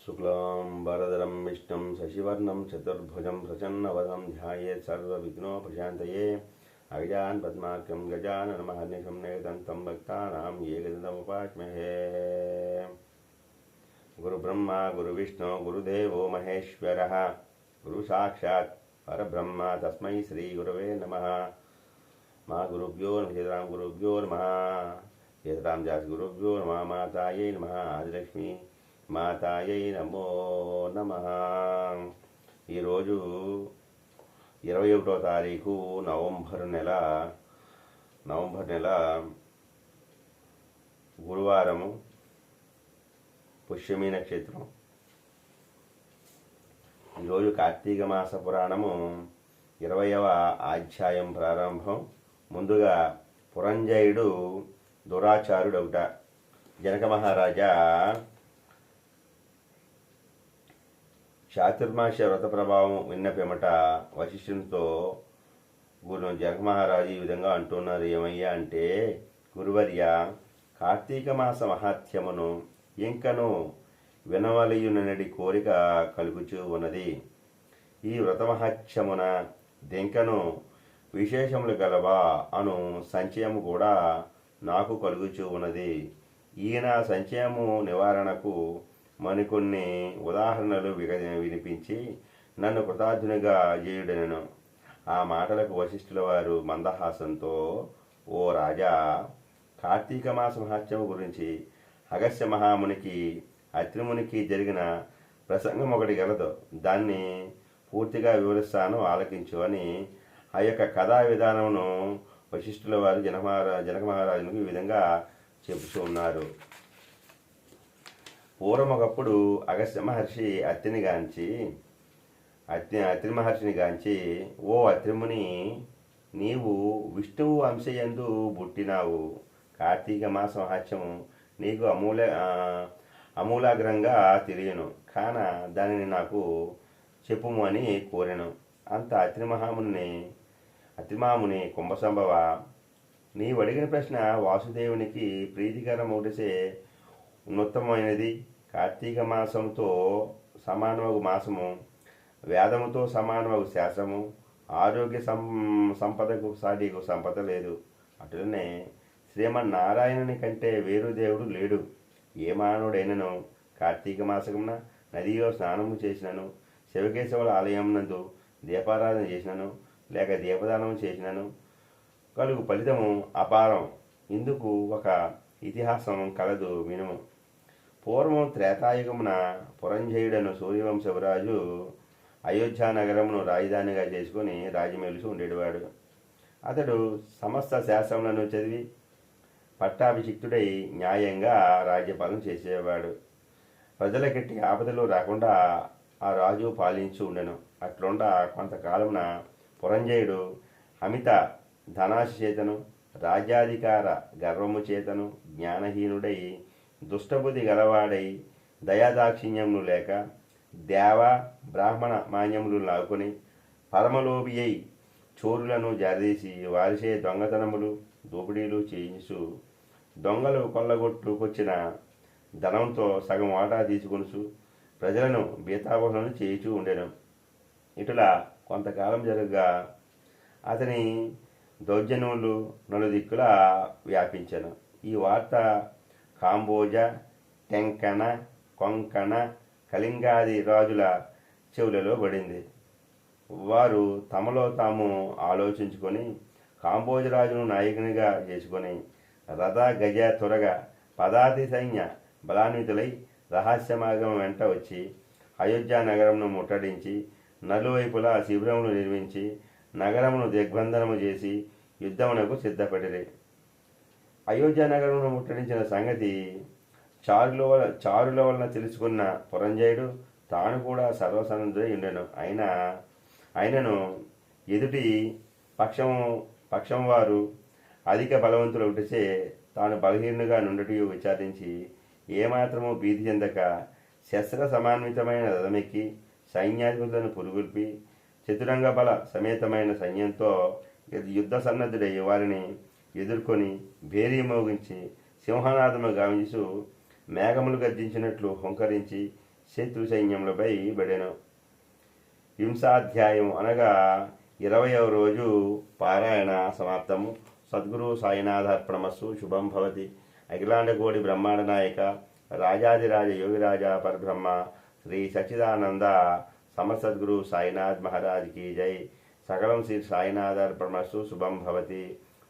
शुक्लांबरधरं विष्णुं शशिवर्णं चतुर्भुजं प्रसन्नवदनं ध्यायेत् सर्वविघ्नोपशान्तये अगजान् पद्मार्कं गजाननमहर्निशं एकदन्तं भक्तानां एकदन्तमुपास्महे। गुरुब्रह्मा गुरुविष्णु गुरुदेवो महेश्वरः गुरुसाक्षात् परब्रह्म तस्मै श्रीगुरवे नमः। मा गुरुभ्यो नमः गुरुभ्यो नमः यतरामदास गुरुभ्यो नमः। मातायै नमः आदिलक्ष्मी మాతాయై నమో నమః। ఈరోజు 21వ తారీఖు నవంబర్ నెల గురువారము, పుష్యమి నక్షత్రం। ఈరోజు కార్తీక మాస పురాణము 20వ అధ్యాయం ప్రారంభం। ముందుగా పురంజయుడు దురాచారుడొకట। జనక మహారాజా చాతుర్మాస వ్రత ప్రభావం విన్న పిమ్మట వశిష్ఠునితో జనక మహారాజు ఈ విధంగా అంటున్నారు। ఏమయ్యా అంటే, గురువర్య, కార్తీక మాస మహాత్యమును ఇంకను వినవలయునడి కోరిక కలుగుచూ ఉన్నది। ఈ వ్రత మహాత్యమున దెంకను విశేషములు గలవా అను సంచయము కూడా నాకు కలుగుచూ ఉన్నది। ఈయన సంచయము నివారణకు మరికొన్ని ఉదాహరణలు వినిపించి నన్ను కృతార్థునిగా చేయుడనెను। ఆ మాటలకు వశిష్ఠుల వారు మందహాసంతో, ఓ రాజా, కార్తీక మాస మహాత్మ్యం గురించి అగస్త్య మహామునికి అత్రిమునికి జరిగిన ప్రసంగం ఒకటి గలదు, దాన్ని పూర్తిగా వివరిస్తాను, ఆలకించు అని ఆ యొక్క కథా విధానమును వశిష్ఠుల వారు జనక మహారాజునికి ఈ విధంగా చెబుతూ ఉన్నారు। పూర్వం ఒకప్పుడు అగస్త్య మహర్షి అత్రి మహర్షిని గాంచి, ఓ అత్రిముని, నీవు విష్ణువు అంశయందు పుట్టినావు। కార్తీక మాస మహాత్మ్యము నీకు అమూలాగ్రంగా తెలియను, కాన దానిని నాకు చెప్పుము అని కోరెను। అంత అత్రిమహాముని కుంభసంభవ, నీవు అడిగిన ప్రశ్న వాసుదేవునికి ప్రీతికరమౌటసే ఉన్నతమైనది। కార్తీక మాసంతో సమానమగు మాసము, వేదముతో సమానమగు శాస్త్రము, ఆరోగ్య సంపదకు సాటికు సంపద లేదు। అటులనే శ్రీమన్నారాయణుని కంటే వేరు దేవుడు లేడు। ఏ మానవుడైనను కార్తీక మాసమున నదిలో స్నానము చేసినను, శివకేశవుల ఆలయం నందు దీపారాధన చేసినను, లేక దీపదానము చేసినను కలుగు ఫలితము అపారం। ఇందుకు ఒక ఇతిహాసం కలదు, వినుము। పూర్వం త్రేతాయుగమున పురంజయుడను సూర్యవంశవరాజు అయోధ్య నగరమును రాజధానిగా చేసుకుని రాజమేలుసు ఉండేవాడు। అతడు సమస్త శాస్త్రములను చదివి పట్టాభిషిక్తుడై న్యాయంగా రాజ్యపాలన చేసేవాడు। ప్రజలకెట్టి ఆపదలు రాకుండా ఆ రాజు పాలించి ఉండెను। అట్లుండ కొంతకాలమున పురంజయుడు అమిత ధనాశ చేతను, రాజ్యాధికార గర్వము చేతను జ్ఞానహీనుడై, దుష్టబుద్ధి గలవాడై, దయాదాక్షిణ్యములు లేక దేవ బ్రాహ్మణ మాన్యములు లాగుకొని పరమలోభి అయి చోరులను జారదీసి వారిసే దొంగతనములు దోపిడీలు చేయించు, దొంగలు కొల్లగొట్టుకొచ్చిన ధనంతో సగం వాటా తీసుకొనుచు ప్రజలను బీతావహులను చేయిచూ ఉండెను। ఇటులా కొంతకాలం జరగగా అతని దౌర్జన్యములు నలుదిక్కులా వ్యాపించెను। ఈ వార్త కాంబోజ, టెంకణ, కొంకణ, కళింగాది రాజుల చెవులలో పడింది। వారు తమలో తాము ఆలోచించుకొని కాంబోజరాజును నాయకునిగా చేసుకొని రథ గజ తురగ పదాతి సైన్య బలాన్వితులై రహస్య మార్గం వెంట వచ్చి అయోధ్య నగరమును ముట్టడించి నలువైపులా శిబిరములు నిర్మించి నగరమును దిగ్బంధనము చేసి యుద్ధమునకు సిద్ధపడిరి। అయోధ్య నగరమును ముట్టడించిన సంగతి చారుల వలన తెలుసుకున్న పురంజయుడు తాను కూడా సర్వసన్నద్ధుడై ఉండెను। అయినను ఎదుటి పక్షం వారు అధిక బలవంతులు ఒకటిచే తాను బలహీనుగా నుండుటూ విచారించి ఏమాత్రము భీతి చెందక శస్త్ర సమాన్వితమైన రథమెక్కి సైన్యాధిపతులను పురుగొల్పి చతురంగ బల సమేతమైన సైన్యంతో యుద్ధ సన్నద్ధుడై వారిని ఎదుర్కొని భేరీ మోగించి సింహనాదము గావించు మేఘములు గర్జించినట్లు హుంకరించి శత్రు సైన్యములపై బడెను. వింశాధ్యాయం అనగా 20వ రోజు పారాయణ సమాప్తము. సద్గురు సాయినాథార్పణమస్సు. శుభం భవతి. అఖిలాండకోటి బ్రహ్మాండ నాయక రాజాదిరాజ యోగిరాజ పరబ్రహ్మ శ్రీ సచ్చిదానంద సమసద్గురు సాయినాథ్ మహారాజ్ కీ జై. సకలం శ్రీ సాయినాథార్పణమస్సు. శుభం భవతి.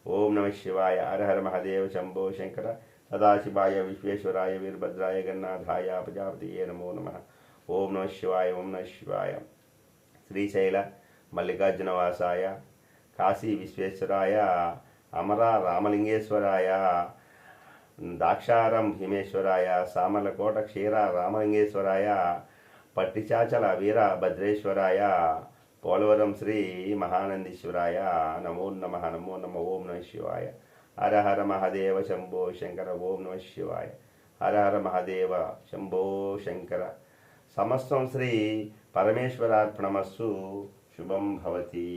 ఓం నమ శివాయ. హర హర మహాదేవ శంభో శంకర. సదాశివాయ విశ్వేశ్వరాయ వీరభద్రాయ గన్నాథాయ ప్రజాపతియే నమో నమః. ఓం నమ శివాయ. ఓం నమ శివాయ. శ్రీశైల మల్లికార్జునవాసాయ కాశీ విశ్వేశ్వరాయ అమర రామలింగేశ్వరాయ దాక్షారం భీమేశ్వరాయ సామర్లకోట క్షీర రామలింగేశ్వరాయ పట్టిచాచల వీరభద్రేశ్వరాయ పోలవరం శ్రీ మహానందీశ్వరాయ నమో నమః. నమో నమ. ఓం నమ శివాయ. హర హర మహాదేవ శంభో శంకర. ఓం నమ శివాయ. హర హర మహాదేవ శంభో శంకర. సమస్తం శ్రీ పరమేశ్వరార్పణమస్సు. శుభం భవతి.